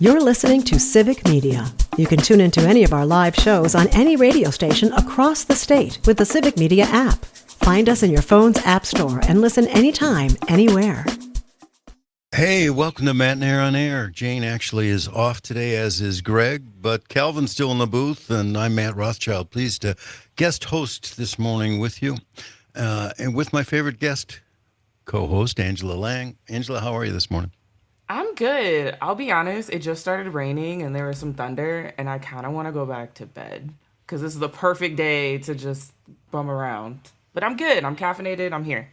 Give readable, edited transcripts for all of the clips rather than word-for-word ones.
You're listening to Civic Media. You can tune into any of our live shows on any radio station across the state with the Civic Media app. Find us in your phone's app store and listen anytime, anywhere. Hey, welcome to Matinee on Air. Jane actually is off today, as is Greg, but Calvin's still in the booth, and I'm Matt Rothschild. Pleased to guest host this morning with you, and with my favorite guest, co-host, Angela Lang. Angela, how are you this morning? I'm good. I'll be honest, it just started raining and there was some thunder, and I kind of want to go back to bed because this is the perfect day to just bum around. But I'm good. I'm caffeinated. I'm here.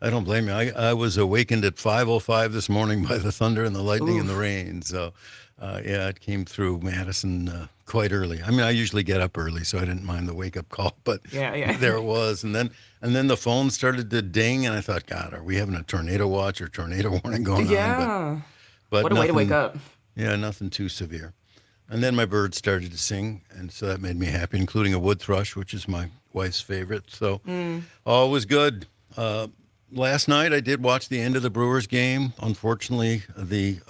I don't blame you. I was awakened at 5:05 this morning by the thunder and the lightning and the rain. So, yeah, it came through Madison quite early. I mean, I usually get up early, so I didn't mind the wake-up call. But Yeah. there it was. And then the phone started to ding, and I thought, God, are we having a tornado watch or tornado warning going on? Yeah. But What a way to wake up. Yeah, nothing too severe. And then my birds started to sing, and so that made me happy, including a wood thrush, which is my wife's favorite. So all was good. Last night, I did watch the end of the Brewers game. Unfortunately, the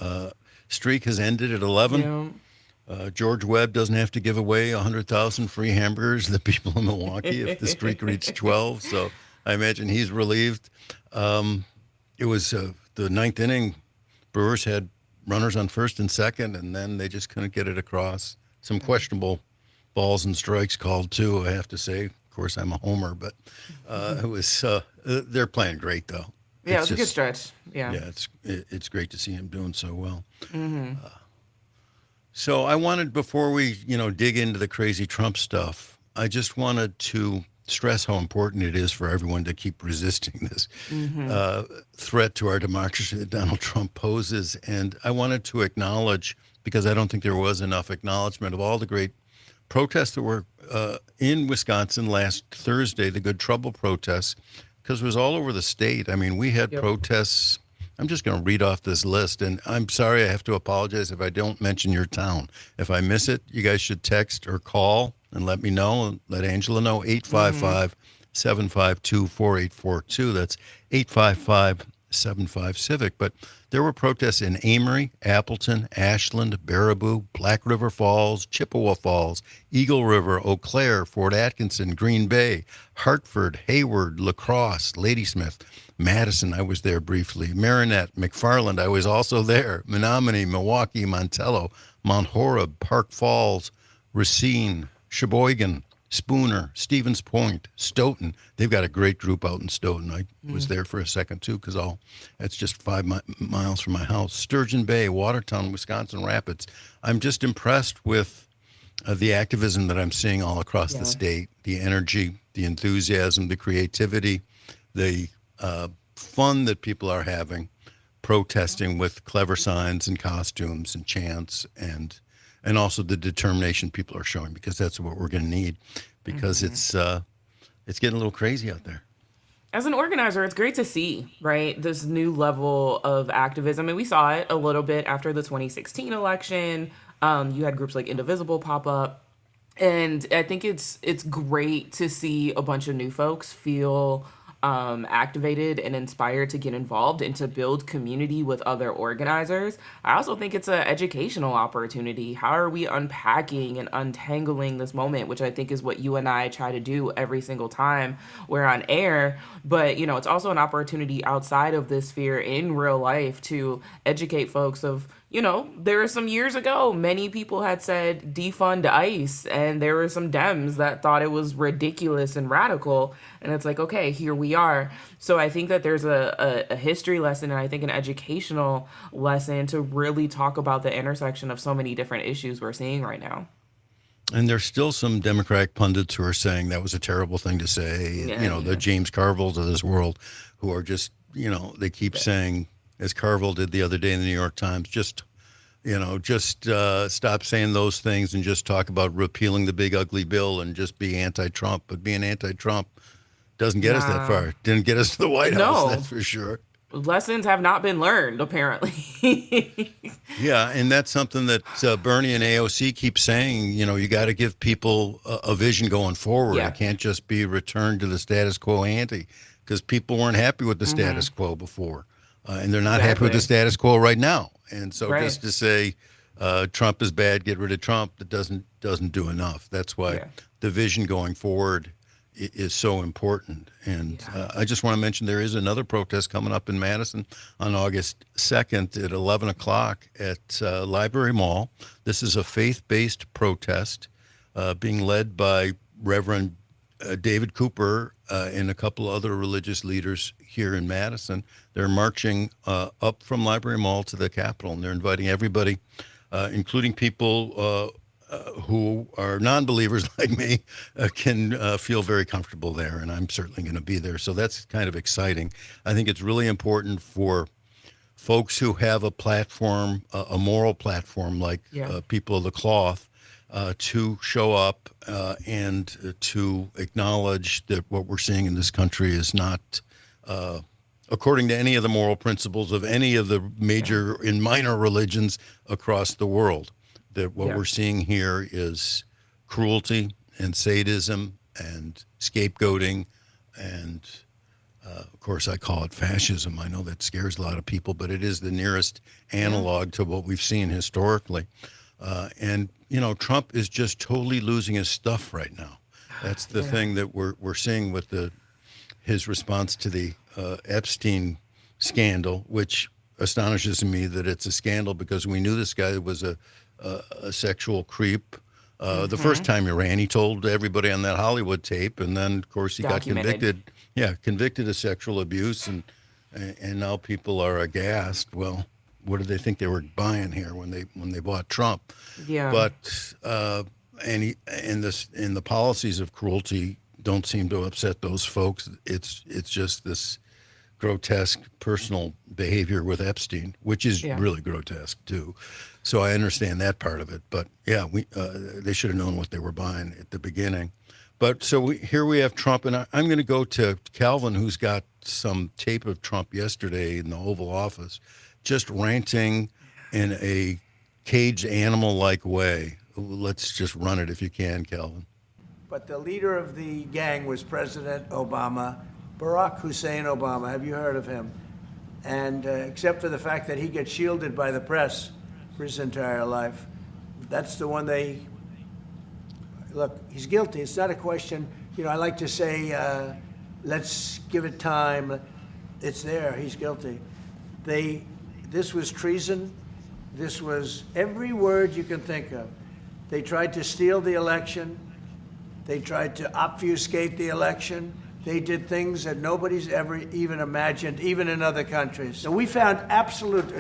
streak has ended at 11. Yeah. George Webb doesn't have to give away 100,000 free hamburgers to the people in Milwaukee if the streak reached 12. So I imagine he's relieved. It was the ninth inning. Brewers had runners on first and second, and then they just couldn't get it across. Some questionable balls and strikes called, too, I have to say. Of course, I'm a homer, but it was. They're playing great, though. Yeah, it was a good stretch. Yeah. Yeah, it's great to see him doing so well. So I wanted, before we dig into the crazy Trump stuff, I just wanted to stress how important it is for everyone to keep resisting this threat to our democracy that Donald Trump poses. And I wanted to acknowledge, because I don't think there was enough acknowledgement of all the great protests that were in Wisconsin last Thursday, the Good Trouble protests, because it was all over the state. I mean, we had protests. I'm just going to read off this list, and I'm sorry, I have to apologize if I don't mention your town. If I miss it, you guys should text or call and let me know, and let Angela know, 855-752-4842. That's 855-75-CIVIC. But there were protests in Amory, Appleton, Ashland, Baraboo, Black River Falls, Chippewa Falls, Eagle River, Eau Claire, Fort Atkinson, Green Bay, Hartford, Hayward, La Crosse, Ladysmith, Madison, I was there briefly, Marinette, McFarland, I was also there, Menominee, Milwaukee, Montello, Mount Horeb, Park Falls, Racine, Sheboygan, Spooner, Stevens Point, Stoughton. They've got a great group out in Stoughton. I was there for a second, too, because that's just 5 miles from my house. Sturgeon Bay, Watertown, Wisconsin Rapids. I'm just impressed with the activism that I'm seeing all across the state, the energy, the enthusiasm, the creativity, the fun that people are having, protesting with clever signs and costumes and chants, and also the determination people are showing, because that's what we're going to need, because it's getting a little crazy out there. As an organizer, it's great to see, right, this new level of activism. And we saw it a little bit after the 2016 election. You had groups like Indivisible pop up. And I think it's great to see a bunch of new folks feel activated and inspired to get involved and to build community with other organizers. I also think it's an educational opportunity. How are we unpacking and untangling this moment, which I think is what you and I try to do every single time we're on air. But, it's also an opportunity outside of this sphere in real life to educate folks of, there were some years ago, many people had said defund ICE, and there were some Dems that thought it was ridiculous and radical. And it's like, okay, here we are. So I think that there's a history lesson, and I think an educational lesson to really talk about the intersection of so many different issues we're seeing right now. And there's still some Democratic pundits who are saying that was a terrible thing to say. The James Carvilles of this world, who are just, they keep saying, as Carville did the other day in the New York Times, just stop saying those things and just talk about repealing the big ugly bill and just be anti-Trump. But being anti-Trump doesn't get us that far. Didn't get us to the White House, that's for sure. Lessons have not been learned, apparently. Yeah, and that's something that Bernie and AOC keep saying. You got to give people a vision going forward. It can't just be returned to the status quo ante, because people weren't happy with the status quo before. And they're not happy with the status quo right now. And so just to say, Trump is bad, get rid of Trump, that doesn't do enough. That's why the vision going forward is so important. And I just want to mention there is another protest coming up in Madison on August 2nd at 11 o'clock at Library Mall. This is a faith-based protest being led by Reverend David Cooper and a couple of other religious leaders here in Madison. They're marching up from Library Mall to the Capitol, and they're inviting everybody, including people who are non-believers like me, can feel very comfortable there, and I'm certainly going to be there. So that's kind of exciting. I think it's really important for folks who have a platform, a moral platform, like people of the cloth, to show up and to acknowledge that what we're seeing in this country is not according to any of the moral principles of any of the major and minor religions across the world. That what we're seeing here is cruelty and sadism and scapegoating and of course, I call it fascism. I know that scares a lot of people, but it is the nearest analog to what we've seen historically. And, Trump is just totally losing his stuff right now. That's the thing that we're seeing with his response to the Epstein scandal, which astonishes me that it's a scandal because we knew this guy was a sexual creep. The first time he ran, he told everybody on that Hollywood tape, and then, of course, he got convicted. Yeah, convicted of sexual abuse, and now people are aghast. Well, what did they think they were buying here when they bought Trump? Yeah. But and the policies of cruelty don't seem to upset those folks. It's just this grotesque personal behavior with Epstein, which is really grotesque too. So I understand that part of it. But they should have known what they were buying at the beginning. But so here we have Trump, and I'm going to go to Calvin, who's got some tape of Trump yesterday in the Oval Office, just ranting in a caged animal-like way. Let's just run it if you can, Calvin. But the leader of the gang was President Obama, Barack Hussein Obama. Have you heard of him? And except for the fact that he gets shielded by the press for his entire life, that's the one look, he's guilty. It's not a question, I like to say, let's give it time. It's there, he's guilty. This was treason. This was every word you can think of. They tried to steal the election. They tried to obfuscate the election. They did things that nobody's ever even imagined, even in other countries. So we found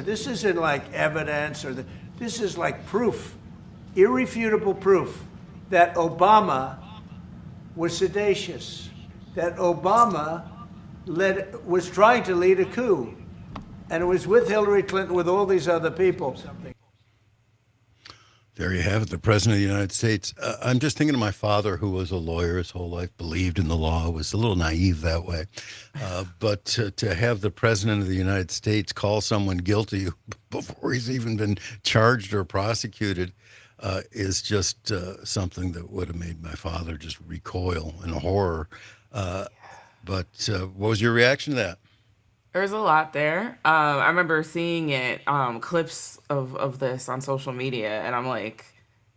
this isn't like evidence this is like proof, irrefutable proof that Obama was seditious, that Obama was trying to lead a coup, and it was with Hillary Clinton, with all these other people. There you have it, the President of the United States. I'm just thinking of my father, who was a lawyer his whole life, believed in the law, was a little naive that way. But to have the President of the United States call someone guilty before he's even been charged or prosecuted is just something that would have made my father just recoil in horror. But what was your reaction to that? There's a lot there. I remember seeing it, clips of this on social media, and I'm like,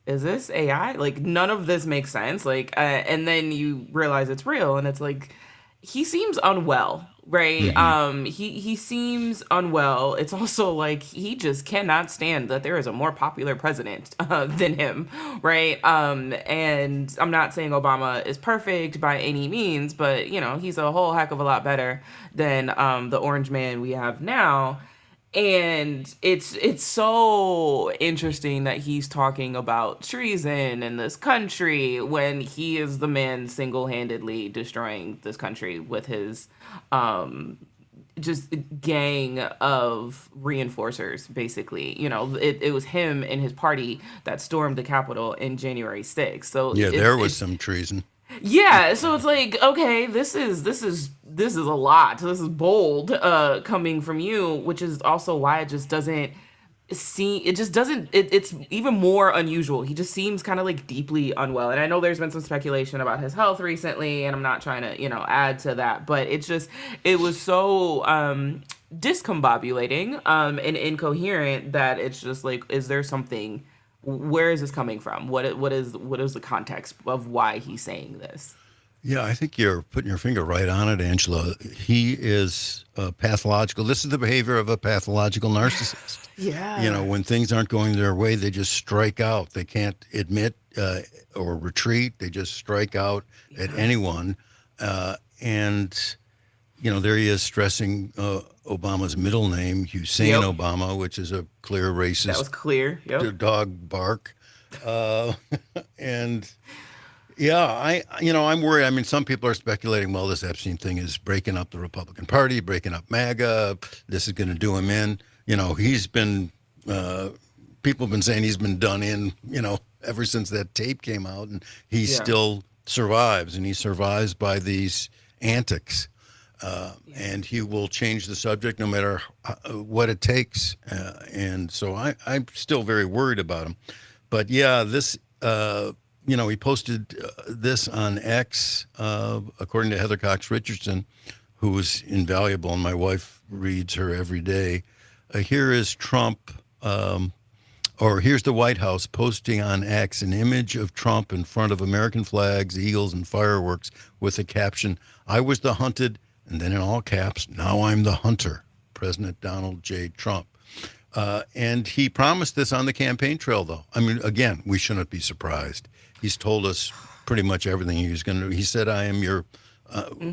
is this AI? Like, none of this makes sense. Like, and then you realize it's real, and it's like, he seems unwell, right? Mm-hmm. He seems unwell. It's also like he just cannot stand that there is a more popular president than him, right? And I'm not saying Obama is perfect by any means, but he's a whole heck of a lot better than the orange man we have now. And it's so interesting that he's talking about treason in this country when he is the man single-handedly destroying this country with his just gang of reinforcers, basically. It was him and his party that stormed the Capitol in January 6th. So there was some treason. Yeah, so it's like, okay, this is a lot. This is bold coming from you, which is also why it just doesn't it's even more unusual. He just seems kind of like deeply unwell. And I know there's been some speculation about his health recently, and I'm not trying to, add to that, but it was so discombobulating and incoherent that it's just like, is there something? Where is this coming from? What is the context of why he's saying this? Yeah, I think you're putting your finger right on it, Angela. He is pathological. This is the behavior of a pathological narcissist. Yeah. You know, when things aren't going their way, they just strike out. They can't admit or retreat. They just strike out at anyone. And, you know, there he is stressing Obama's middle name, Hussein Obama, which is a clear racist. That was clear. Yep. Dog bark. And... yeah, I'm worried. I mean, some people are speculating, well, this Epstein thing is breaking up the Republican Party, breaking up MAGA. This is going to do him in. You know, he's been, people have been saying he's been done in, you know, ever since that tape came out. And he still survives, and he survives by these antics. And he will change the subject no matter what it takes. And so I'm still very worried about him. But yeah, this... you know, he posted this on X, according to Heather Cox Richardson, who is invaluable, and my wife reads her every day. Here is Trump, or here's the White House posting on X an image of Trump in front of American flags, eagles, and fireworks with the caption, "I was the hunted," and then in all caps, "Now I'm the hunter, President Donald J. Trump." And he promised this on the campaign trail, though. I mean, again, we shouldn't be surprised. He's told us pretty much everything he was going to do. He said, I am your,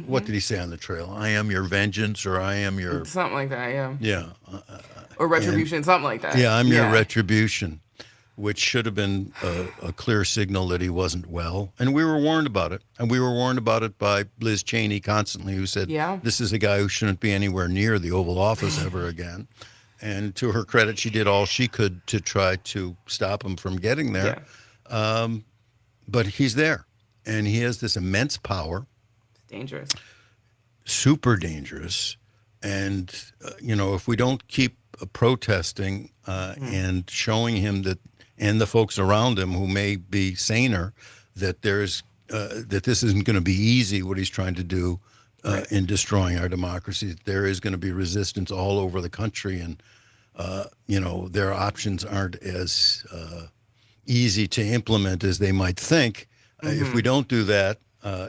what did he say on the trail? I am your vengeance, or I am your... Something like that, yeah. Yeah. Or retribution, something like that. Yeah, I'm your retribution, which should have been a clear signal that he wasn't well. And we were warned about it. And we were warned about it by Liz Cheney constantly, who said, this is a guy who shouldn't be anywhere near the Oval Office ever again. And to her credit, she did all she could to try to stop him from getting there. Yeah. But he's there, and he has this immense power. It's dangerous. Super dangerous. And, you know, if we don't keep protesting and showing him that, and the folks around him who may be saner, that there's that this isn't going to be easy, what he's trying to do in destroying our democracy. There is going to be resistance all over the country, and, you know, their options aren't as... easy to implement as they might think. If we don't do that,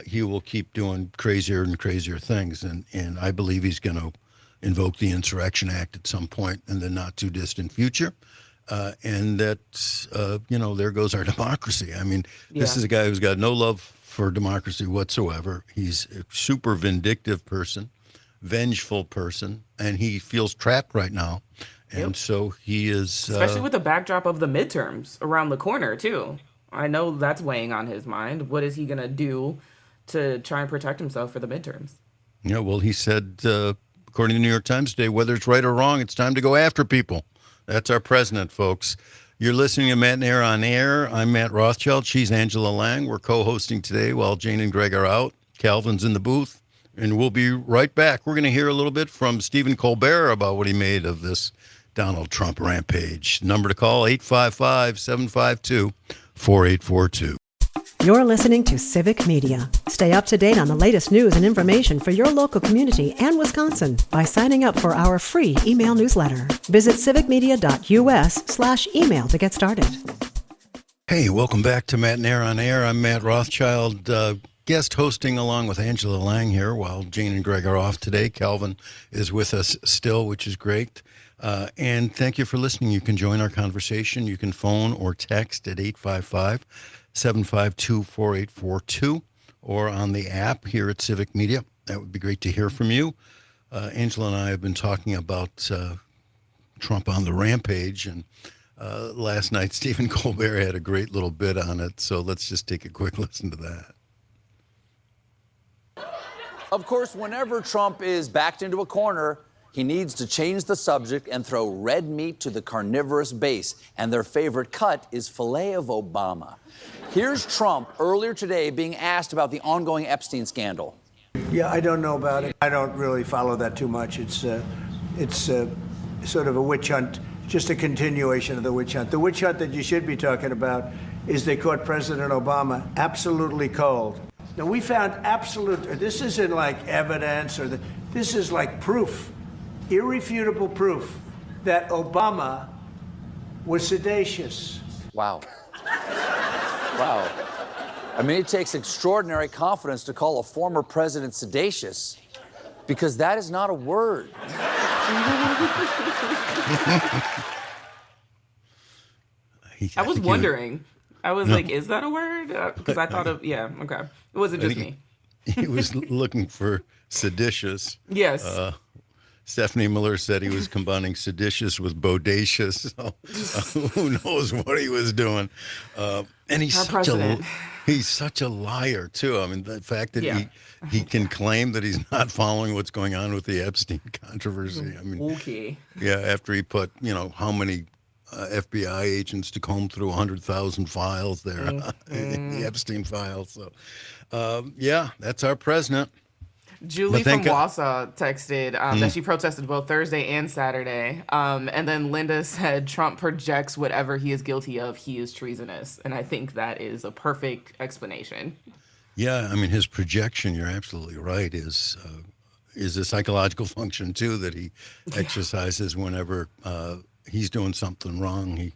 he will keep doing crazier and crazier things. And I believe he's going to invoke the Insurrection Act at some point in the not too distant future. And that, you know, there goes our democracy. I mean, this is a guy who's got no love for democracy whatsoever. He's a super vindictive person, vengeful person, and he feels trapped right now. And so he is... especially with the backdrop of the midterms around the corner, too. I know that's weighing on his mind. What is he going to do to try and protect himself for the midterms? Yeah, well, he said, according to the New York Times today, whether it's right or wrong, it's time to go after people. That's our president, folks. You're listening to Matt and Air on Air. I'm Matt Rothschild. She's Angela Lang. We're co-hosting today while Jane and Greg are out. Calvin's in the booth. And we'll be right back. We're going to hear a little bit from Stephen Colbert about what he made of this Donald Trump rampage. Number to call, 855-752-4842. You're listening to Civic Media. Stay up to date on the latest news and information for your local community and Wisconsin by signing up for our free email newsletter. Visit civicmedia.us/email to get started. Hey, welcome back to Matt and Air on Air. I'm Matt Rothschild, guest hosting along with Angela Lang here while Jane and Greg are off today. Calvin is with us still, which is great. And thank you for listening. You can join our conversation. You can phone or text at 855-752-4842 or on the app here at Civic Media. That would be great to hear from you. Angela and I have been talking about Trump on the rampage, and last night Stephen Colbert had a great little bit on it. So let's just take a quick listen to that. Of course, whenever Trump is backed into a corner, he needs to change the subject and throw red meat to the carnivorous base. And their favorite cut is filet of Obama. Here's Trump earlier today being asked about the ongoing Epstein scandal. Yeah, I don't know about it. I don't really follow that too much. It's sort of a witch hunt, just a continuation of the witch hunt. The witch hunt that you should be talking about is they caught President Obama absolutely cold. Now, we found this isn't like evidence this is like proof irrefutable proof that Obama was sedacious. Wow. Wow. I mean, it takes extraordinary confidence to call a former president sedacious, because that is not a word. I was wondering. I was like, is that a word? Because I thought of, yeah, okay. It wasn't just me. He was looking for seditious. Yes. Stephanie Miller said he was combining seditious with bodacious. So, who knows what he was doing? And he's such a liar too. I mean, the fact that he can claim that he's not following what's going on with the Epstein controversy. I mean, okay. Yeah, after he put how many FBI agents to comb through 100,000 files there in the Epstein files. So, yeah, that's our president. Julie from Wausau texted that she protested both Thursday and Saturday. And then Linda said, Trump projects whatever he is guilty of, he is treasonous. And I think that is a perfect explanation. Yeah, I mean, his projection, you're absolutely right, is a psychological function, too, that he exercises whenever he's doing something wrong.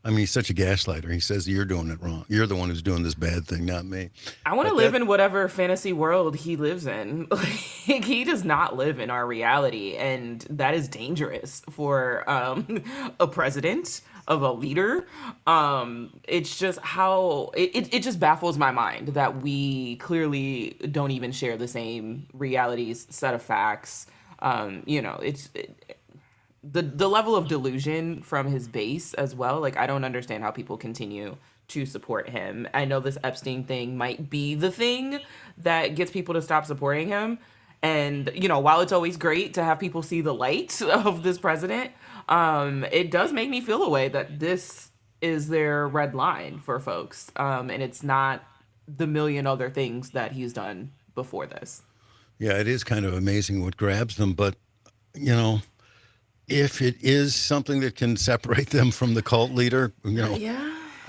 He's such a gaslighter. He says, you're doing it wrong. You're the one who's doing this bad thing, not me. I want to live in whatever fantasy world he lives in. Like, he does not live in our reality, and that is dangerous for a president, of a leader. It's just how it just baffles my mind that we clearly don't even share the same realities, set of facts. The level of delusion from his base as well. Like, I don't understand how people continue to support him. I know this Epstein thing might be the thing that gets people to stop supporting him. And, while it's always great to have people see the light of this president, it does make me feel a way that this is their red line for folks. And it's not the million other things that he's done before this. Yeah, it is kind of amazing what grabs them. But, if it is something that can separate them from the cult leader,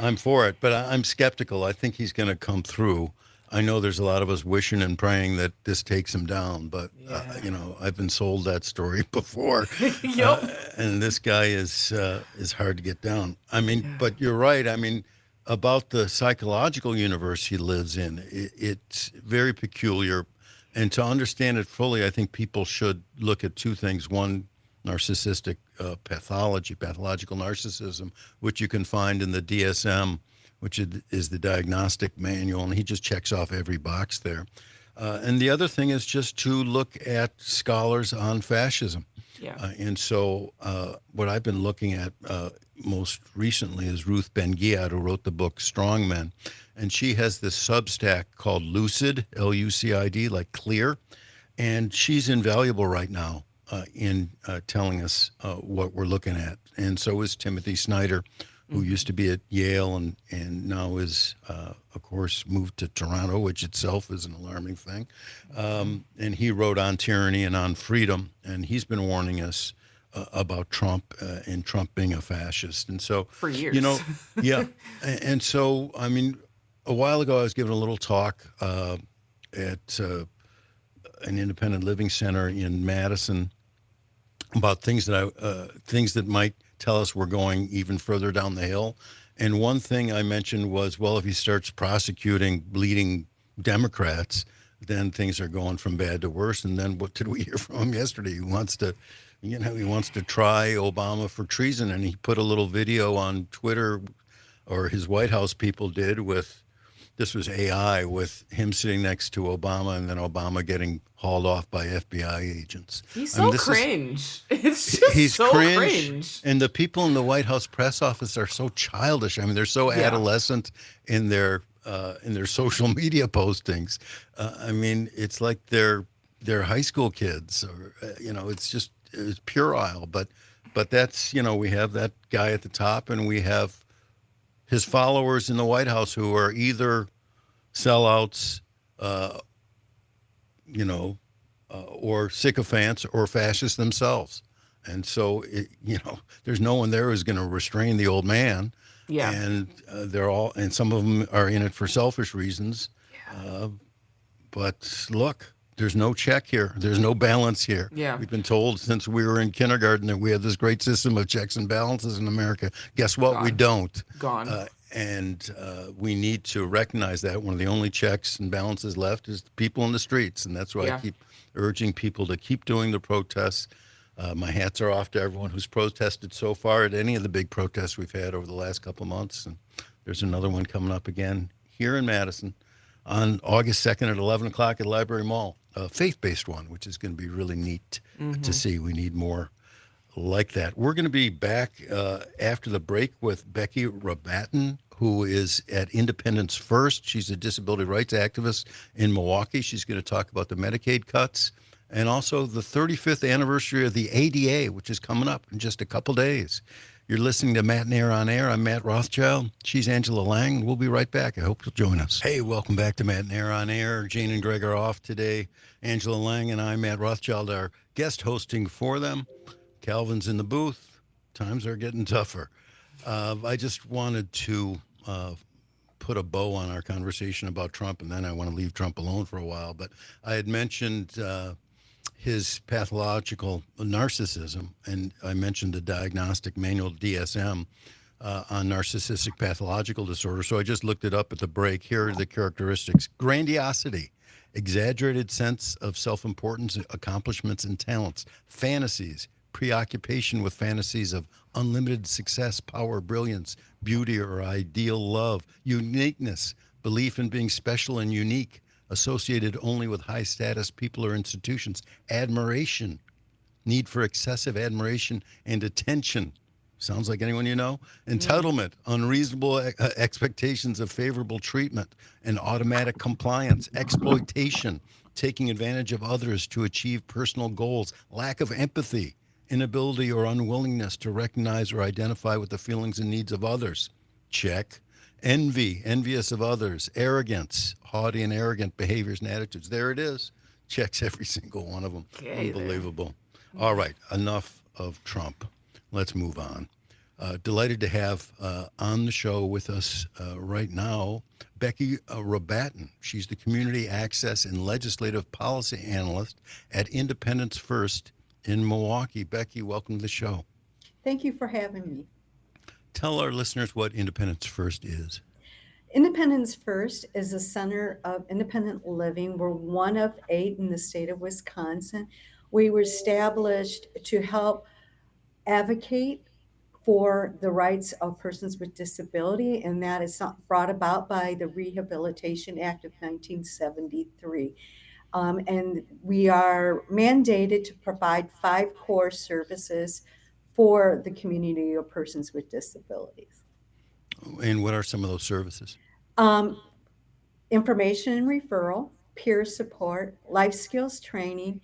I'm for it. But I'm skeptical. I think he's going to come through. I know there's a lot of us wishing and praying that this takes him down. But, I've been sold that story before. Yep. And this guy is hard to get down. I mean, but you're right. I mean, about the psychological universe he lives in, it's very peculiar. And to understand it fully, I think people should look at two things. One, narcissistic pathological narcissism, which you can find in the DSM, which is the diagnostic manual, and he just checks off every box there. And the other thing is just to look at scholars on fascism. Yeah. And so what I've been looking at most recently is Ruth Ben-Ghiat, who wrote the book Strong Men. And she has this Substack called Lucid, Lucid, like clear. And she's invaluable right now in telling us what we're looking at. And so is Timothy Snyder, who used to be at Yale and now is, of course, moved to Toronto, which itself is an alarming thing. And he wrote On Tyranny and On Freedom, and he's been warning us about Trump and Trump being a fascist. And so, for years. Yeah. And so, I mean, a while ago, I was giving a little talk at an independent living center in Madison about things that might tell us we're going even further down the hill. And one thing I mentioned was, well, if he starts prosecuting bleeding Democrats, then things are going from bad to worse. And then what did we hear from him yesterday? He wants to try Obama for treason. And he put a little video on Twitter, or his White House people did, this was AI, with him sitting next to Obama and then Obama getting hauled off by FBI agents. He's so cringe. It's just he's so cringe. And the people in the White House press office are so childish. I mean, they're so adolescent in their social media postings. I mean, it's like they're high school kids, or it's puerile. But that's we have that guy at the top, and we have his followers in the White House who are either sellouts, or sycophants or fascists themselves. And so, there's no one there who's going to restrain the old man. Yeah. And some of them are in it for selfish reasons. Yeah. But look, there's no check here. There's no balance here. Yeah. We've been told since we were in kindergarten that we have this great system of checks and balances in America. Guess what? We Gone. don't. Gone. And we need to recognize that one of the only checks and balances left is the people in the streets. And that's why I Yeah. keep urging people to keep doing the protests. My hats are off to everyone who's protested so far at any of the big protests we've had over the last couple of months. And there's another one coming up again here in Madison on August 2nd at 11 o'clock at Library Mall, a faith-based one, which is going to be really neat to see. We need more like that. We're going to be back after the break with Becky Rabatin, who is at Independence First. She's a disability rights activist in Milwaukee. She's going to talk about the Medicaid cuts and also the 35th anniversary of the ADA, which is coming up in just a couple days. You're listening to Matt and Air on Air. I'm Matt Rothschild. She's Angela Lang. We'll be right back. I hope you'll join us. Hey, welcome back to Matt and Air on Air. Jane and Greg are off today. Angela Lang and I, Matt Rothschild, are guest hosting for them. Calvin's in the booth. Times are getting tougher. I just wanted to put a bow on our conversation about Trump, and then I want to leave Trump alone for a while. But I had mentioned his pathological narcissism, and I mentioned the diagnostic manual DSM on narcissistic pathological disorder. So I just looked it up at the break. Here are the characteristics: grandiosity, exaggerated sense of self-importance, accomplishments, and talents; fantasies, preoccupation with fantasies of unlimited success, power, brilliance, beauty, or ideal love; uniqueness, belief in being special and unique, associated only with high status people or institutions; admiration, need for excessive admiration and attention. Sounds like anyone you know? Entitlement, unreasonable expectations of favorable treatment and automatic compliance; exploitation, taking advantage of others to achieve personal goals; lack of empathy, inability or unwillingness to recognize or identify with the feelings and needs of others. Check. Envy, envious of others; arrogance, haughty and arrogant behaviors and attitudes. There it is. Checks every single one of them. Okay, Unbelievable. All right, enough of Trump. Let's move on. Delighted to have on the show with us right now Becky Rabatin. She's the Community Access and Legislative Policy Analyst at Independence First in Milwaukee. Becky, welcome to the show. Thank you for having me. Tell our listeners what Independence First is. Independence First is a center of independent living. We're one of 8 in the state of Wisconsin. We were established to help advocate for the rights of persons with disability, and that is brought about by the Rehabilitation Act of 1973. And we are mandated to provide 5 core services for the community of persons with disabilities. And what are some of those services? Um, Information and referral, peer support, life skills training,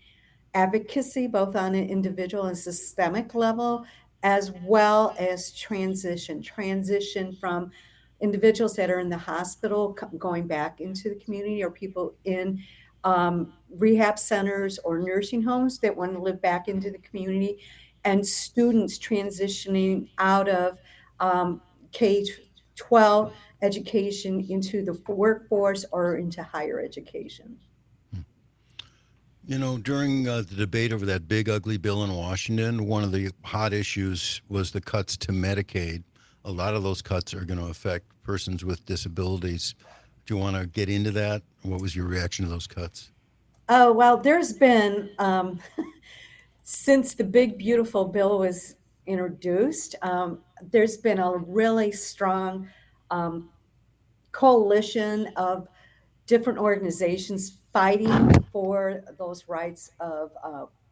advocacy, both on an individual and systemic level, as well as transition from individuals that are in the hospital going back into the community, or people in rehab centers or nursing homes that want to live back into the community, and students transitioning out of K 12 education into the workforce or into higher education. You know, during the debate over that big, ugly bill in Washington, one of the hot issues was the cuts to Medicaid. A lot of those cuts are going to affect persons with disabilities. Do you want to get into that? What was your reaction to those cuts? Oh, well, there's been, since the big, beautiful bill was introduced, there's been a really strong um, coalition of different organizations fighting for those rights of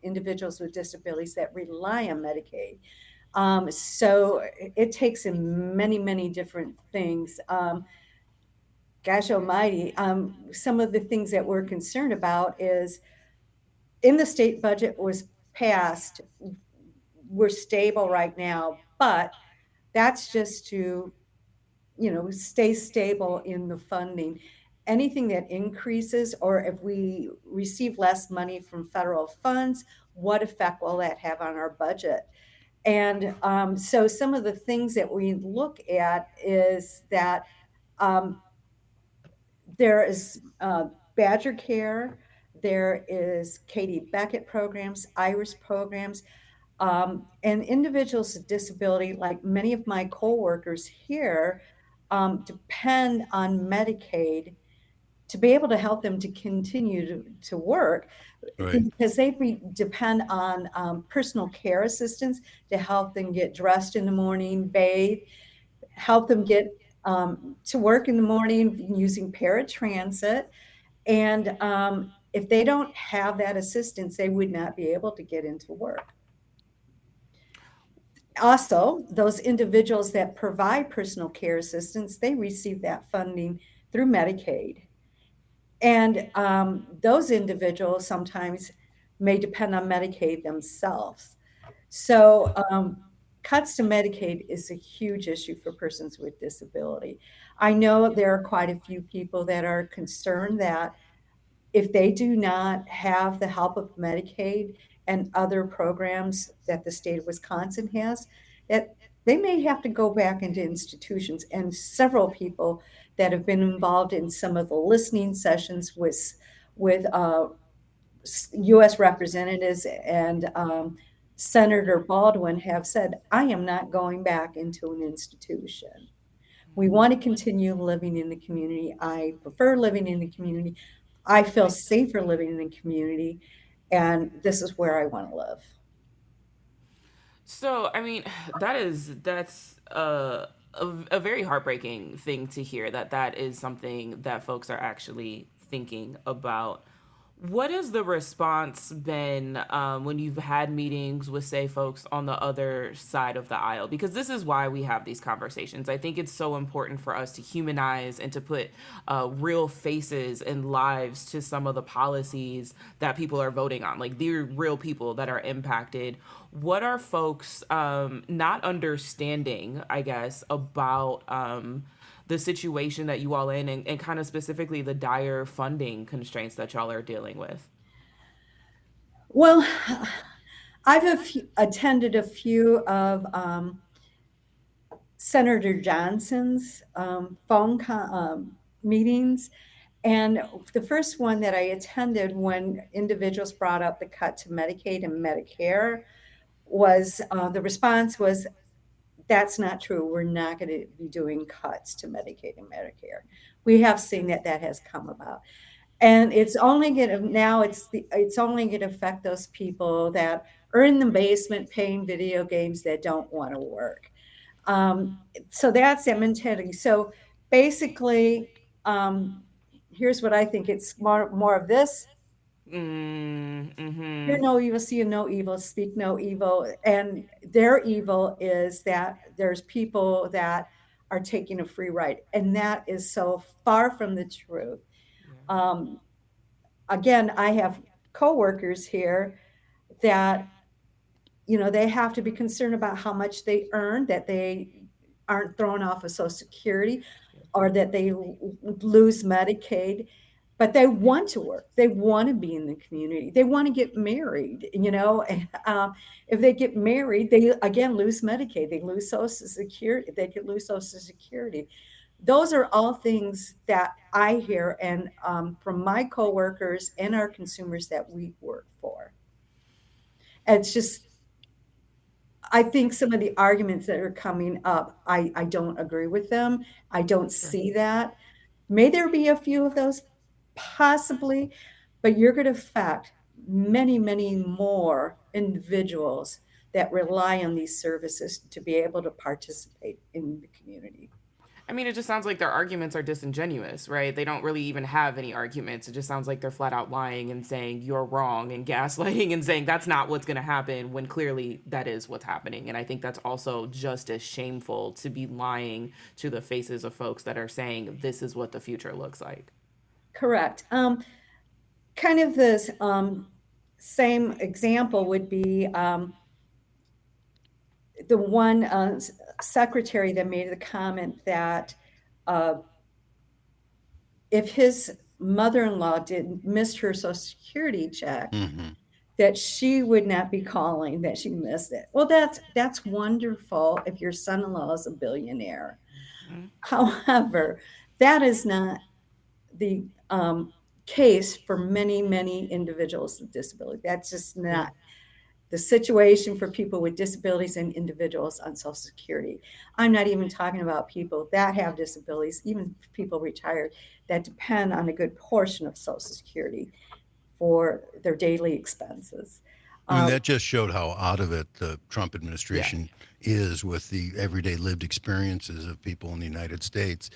individuals with disabilities that rely on Medicaid. So it takes in many, many different things. Gosh almighty, some of the things that we're concerned about is in the state budget was passed, we're stable right now, but that's just to stay stable in the funding. Anything that increases, or if we receive less money from federal funds, what effect will that have on our budget? And so some of the things that we look at is that there is Badger Care there is Katie Beckett programs, Iris programs, and individuals with disability, like many of my coworkers here, depend on Medicaid to be able to help them to continue to work Right. because depend on personal care assistance to help them get dressed in the morning, bathe, help them get to work in the morning using paratransit. And if they don't have that assistance, they would not be able to get into work. Also, those individuals that provide personal care assistance, they receive that funding through Medicaid. And those individuals sometimes may depend on Medicaid themselves. So, cuts to Medicaid is a huge issue for persons with disability. I know there are quite a few people that are concerned that if they do not have the help of Medicaid and other programs that the state of Wisconsin has, that they may have to go back into institutions. And several people that have been involved in some of the listening sessions with U.S. representatives and Senator Baldwin have said, I am not going back into an institution. We want to continue living in the community. I prefer living in the community. I feel safer living in the community, and this is where I want to live. So, I mean, that's a very heartbreaking thing to hear, that is something that folks are actually thinking about. What has the response been when you've had meetings with, say, folks on the other side of the aisle? Because this is why we have these conversations. I think it's so important for us to humanize and to put real faces and lives to some of the policies that people are voting on. Like, they're real people that are impacted. What are folks not understanding, I guess, about the situation that you all in, and kind of specifically the dire funding constraints that y'all are dealing with? Well, attended a few of Senator Johnson's meetings. And the first one that I attended when individuals brought up the cut to Medicaid and Medicare was the response was, that's not true. We're not going to be doing cuts to Medicaid and Medicare. We have seen that has come about. And it's only going to it's only going to affect those people that are in the basement playing video games that don't want to work. So that's that mentality. So basically, here's what I think: it's more of this. Hear no evil, see no evil, speak no evil. And their evil is that there's people that are taking a free ride. And that is so far from the truth. Again, I have coworkers here that, they have to be concerned about how much they earn, that they aren't thrown off of Social Security or that they lose Medicaid. But they want to work. They want to be in the community. They want to get married. If they get married, they again lose Medicaid. They lose Social Security. They could lose Social Security. Those are all things that I hear and from my coworkers and our consumers that we work for. It's just, I think some of the arguments that are coming up, I don't agree with them. I don't see that. May there be a few of those? Possibly, but you're going to affect many, many more individuals that rely on these services to be able to participate in the community. I mean, it just sounds like their arguments are disingenuous, right? They don't really even have any arguments. It just sounds like they're flat out lying and saying you're wrong and gaslighting and saying that's not what's going to happen when clearly that is what's happening. And I think that's also just as shameful, to be lying to the faces of folks that are saying this is what the future looks like. Correct. Kind of this same example would be the one secretary that made the comment that if his mother-in-law missed her Social Security check, that she would not be calling, that she missed it. Well, that's wonderful if your son-in-law is a billionaire. However, that is not the case for many, many individuals with disability. That's just not the situation for people with disabilities and individuals on Social Security. I'm not even talking about people that have disabilities, even people retired that depend on a good portion of Social Security for their daily expenses. I mean, that just showed how out of it the Trump Yeah. administration is with the everyday lived experiences of people in the United States.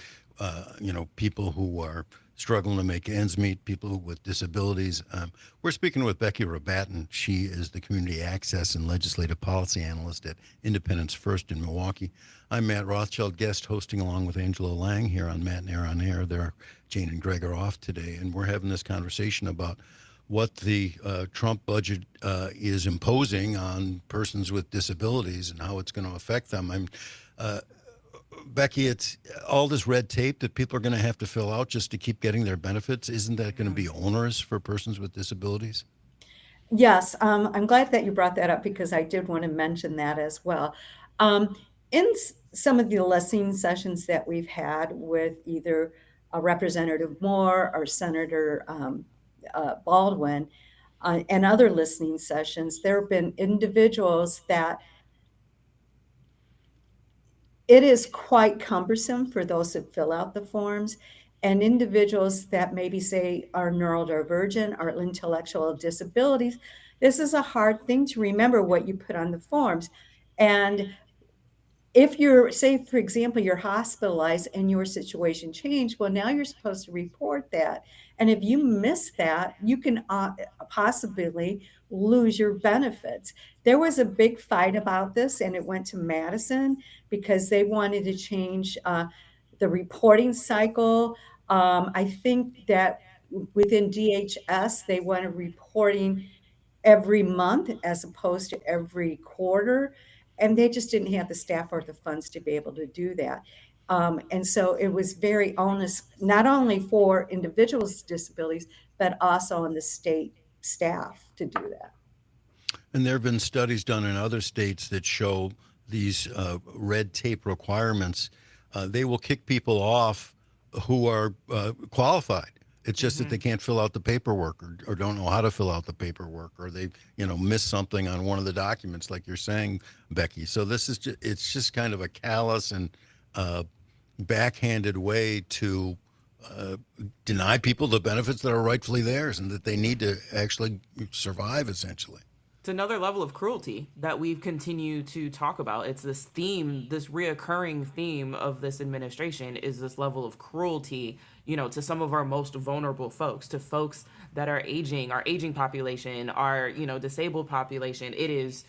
People who are struggling to make ends meet, people with disabilities. We're speaking with Becky Rabatin. She is the Community Access and Legislative Policy Analyst at Independence First in Milwaukee. I'm Matt Rothschild, guest hosting along with Angela Lang here on Matt and Air on Air. Jane and Greg are off today, and we're having this conversation about what the Trump budget is imposing on persons with disabilities and how it's going to affect them. Becky, it's all this red tape that people are going to have to fill out just to keep getting their benefits. Isn't that going to be onerous for persons with disabilities? Yes, I'm glad that you brought that up because I did want to mention that as well. In some of the listening sessions that we've had with either Representative Moore or Senator Baldwin and other listening sessions, there have been individuals that it is quite cumbersome for those that fill out the forms, and individuals that maybe say are neurodivergent or intellectual disabilities. This is a hard thing to remember what you put on the forms. And if you're, say, for example, you're hospitalized and your situation changed, well, now you're supposed to report that. And if you miss that, you can possibly lose your benefits. There was a big fight about this, and it went to Madison because they wanted to change the reporting cycle. I think that within DHS, they wanted reporting every month as opposed to every quarter. And they just didn't have the staff or the funds to be able to do that. And so it was very onerous, not only for individuals with disabilities, but also on the state staff to do that. And there have been studies done in other states that show these red tape requirements. They will kick people off who are qualified. It's just that they can't fill out the paperwork or don't know how to fill out the paperwork, or they, missed something on one of the documents, like you're saying, Becky. So it's just kind of a callous and backhanded way to deny people the benefits that are rightfully theirs and that they need to actually survive, essentially. It's another level of cruelty that we've continued to talk about. It's this theme, this reoccurring theme of this administration is this level of cruelty, to some of our most vulnerable folks, to folks that are aging, our aging population, our, disabled population. It is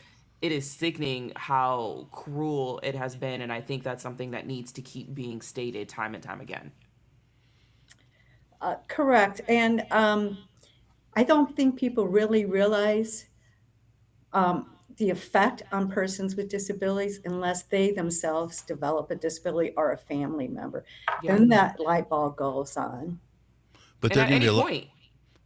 sickening how cruel it has been. And I think that's something that needs to keep being stated time and time again. Correct. And I don't think people really realize the effect on persons with disabilities unless they themselves develop a disability or a family member. Then that light bulb goes on. But and at any be point,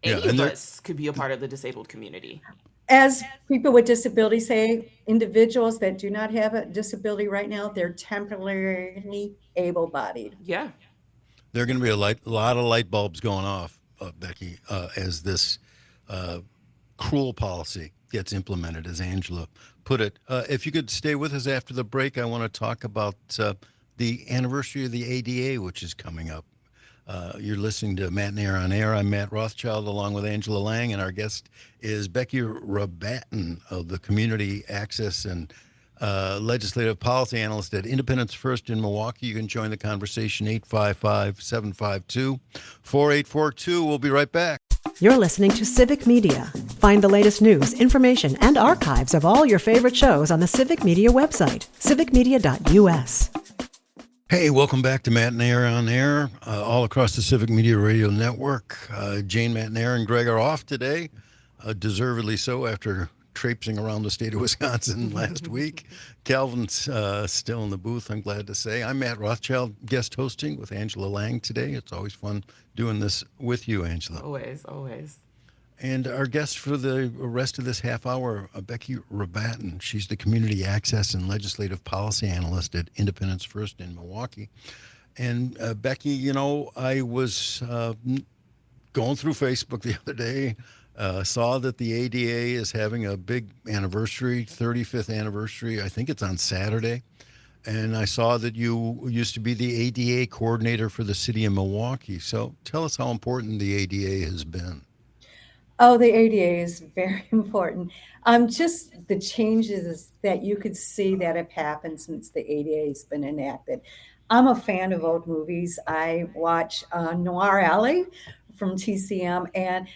any of us could be a part of the disabled community. As people with disabilities say, individuals that do not have a disability right now, they're temporarily able-bodied. Yeah. There are going to be a lot of light bulbs going off, Becky, as this cruel policy gets implemented, as Angela put it. If you could stay with us after the break, I want to talk about the anniversary of the ADA, which is coming up. You're listening to Matt and Air on Air. I'm Matt Rothschild along with Angela Lang, and our guest is Becky Rabatin of the Community Access and Legislative Policy Analyst at Independence First in Milwaukee. You can join the conversation, 855-752-4842. We'll be right back. You're listening to Civic Media. Find the latest news, information, and archives of all your favorite shows on the Civic Media website, civicmedia.us. Hey, welcome back to Matt and Air on Air, all across the Civic Media Radio Network. Jane, Matt and Air, and Greg are off today, deservedly so after traipsing around the state of Wisconsin last week. Calvin's still in the booth, I'm glad to say. I'm Matt Rothschild, guest hosting with Angela Lang today. It's always fun doing this with you, Angela. Always, always. And our guest for the rest of this half hour, Becky Rabatin. She's the Community Access and Legislative Policy Analyst at Independence First in Milwaukee. And Becky, I was going through Facebook the other day, saw that the ADA is having a big anniversary, 35th anniversary. I think it's on Saturday. And I saw that you used to be the ADA coordinator for the city of Milwaukee. So tell us how important the ADA has been. Oh, the ADA is very important. Just the changes that you could see that have happened since the ADA has been enacted. I'm a fan of old movies. I watch Noir Alley from TCM, and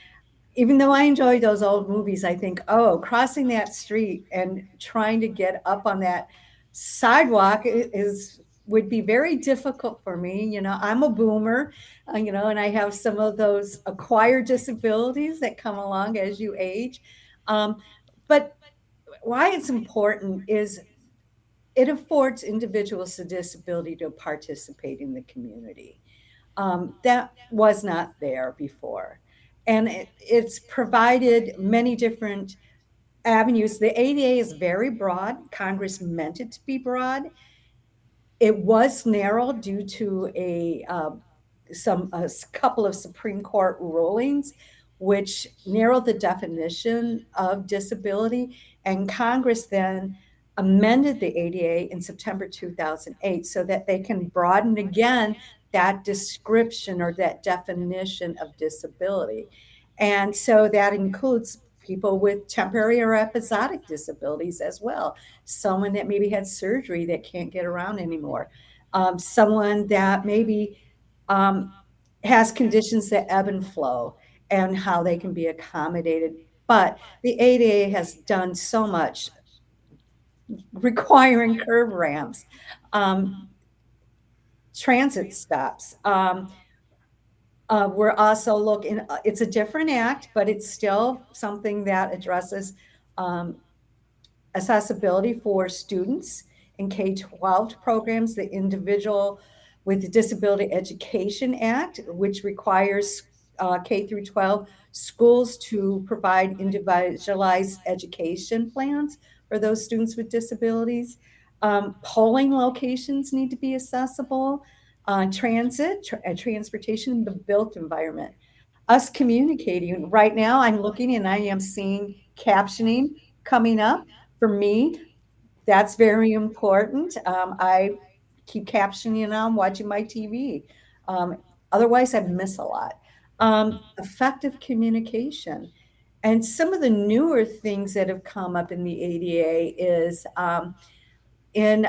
even though I enjoy those old movies, I think, oh, crossing that street and trying to get up on that sidewalk is would be very difficult for me. I'm a boomer, and I have some of those acquired disabilities that come along as you age. Um, but why it's important is it affords individuals with disability to participate in the community. That was not there before. And it's provided many different avenues. The ADA is very broad. Congress meant it to be broad. It was narrowed due to a couple of Supreme Court rulings, which narrowed the definition of disability. And Congress then amended the ADA in September 2008 so that they can broaden again that description or that definition of disability. And so that includes people with temporary or episodic disabilities as well. Someone that maybe had surgery that can't get around anymore. Someone that maybe um, has conditions that ebb and flow and how they can be accommodated. But the ADA has done so much requiring curb ramps, um, transit stops. We're also looking, it's a different act, but it's still something that addresses um, accessibility for students in K-12 programs, the Individual with Disability Education Act, which requires K through 12 schools to provide individualized education plans for those students with disabilities. Polling locations need to be accessible. Transportation, the built environment. Us communicating. Right now, I'm looking and I am seeing captioning coming up. For me, that's very important. I keep captioning on watching my TV. Um, Otherwise, I miss a lot. Effective communication. And some of the newer things that have come up in the ADA is in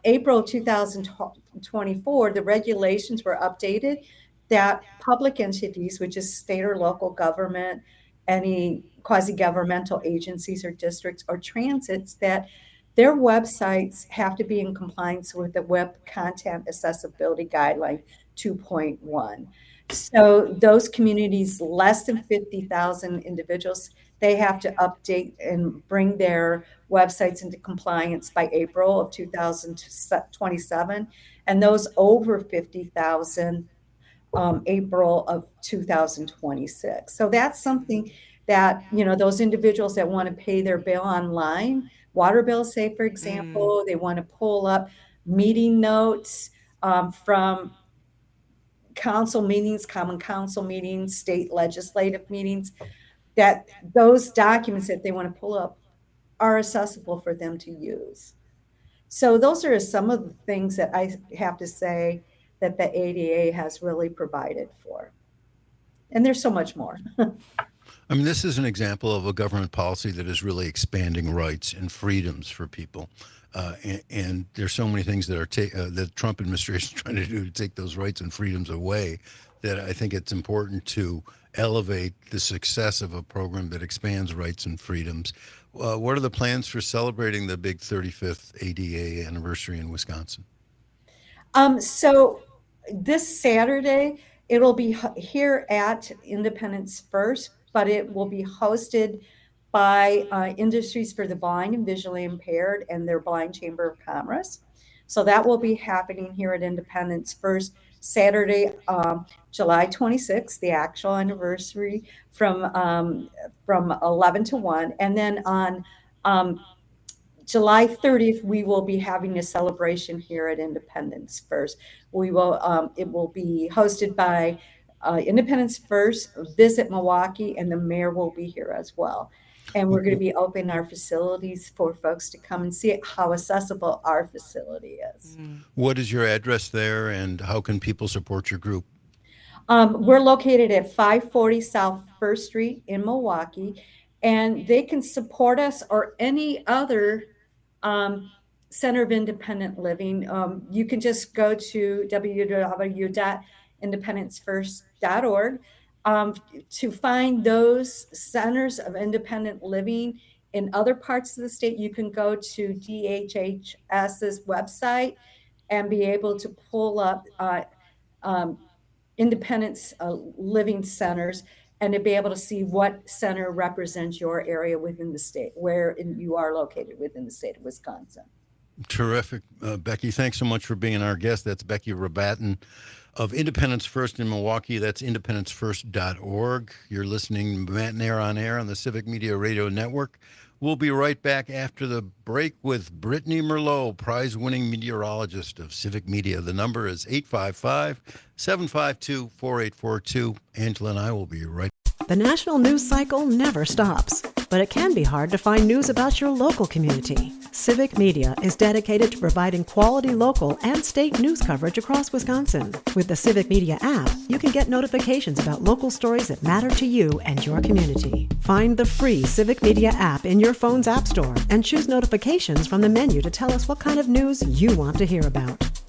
April 2024, the regulations were updated that public entities, which is state or local government, any quasi-governmental agencies or districts or transits, that their websites have to be in compliance with the Web Content Accessibility Guideline 2.1. So those communities, less than 50,000 individuals, they have to update and bring their websites into compliance by April of 2027. And those over 50,000, April of 2026. So that's something that, those individuals that want to pay their bill online, water bill, say, for Mm, example, they want to pull up meeting notes from council meetings, common council meetings, state legislative meetings, that those documents that they want to pull up are accessible for them to use. So those are some of the things that I have to say that the ADA has really provided for. And there's so much more. I mean, this is an example of a government policy that is really expanding rights and freedoms for people. And there's so many things that the Trump administration is trying to do to take those rights and freedoms away that I think it's important to elevate the success of a program that expands rights and freedoms. What are the plans for celebrating the big 35th ADA anniversary in Wisconsin? So this Saturday, it'll be here at Independence First, but it will be hosted by Industries for the Blind and Visually Impaired and their Blind Chamber of Commerce. So that will be happening here at Independence First Saturday, July 26th, the actual anniversary from 11 to 1. And then on um, July 30th, we will be having a celebration here at Independence First. It will be hosted by Independence First, visit Milwaukee, and the mayor will be here as well. And we're going to be opening our facilities for folks to come and see how accessible our facility is. What is your address there, and how can people support your group? We're located at 540 South First Street in Milwaukee, and they can support us or any other Center of Independent Living. You can just go to www.independencefirst.org to find those centers of independent living in other parts of the state. You can go to DHHS's website and be able to pull up independence living centers and to be able to see what center represents your area within the state, where you are located within the state of Wisconsin. Terrific. Becky, thanks so much for being our guest. That's Becky Rabatin of Independence First in Milwaukee. That's independencefirst.org. You're listening to Matt and Air on Air on the Civic Media Radio Network. We'll be right back after the break with Brittany Merlot, prize-winning meteorologist of Civic Media. The number is 855-752-4842. Angela and I will be right back. The national news cycle never stops, but it can be hard to find news about your local community. Civic Media is dedicated to providing quality local and state news coverage across Wisconsin. With the Civic Media app, you can get notifications about local stories that matter to you and your community. Find the free Civic Media app in your phone's app store and choose notifications from the menu to tell us what kind of news you want to hear about.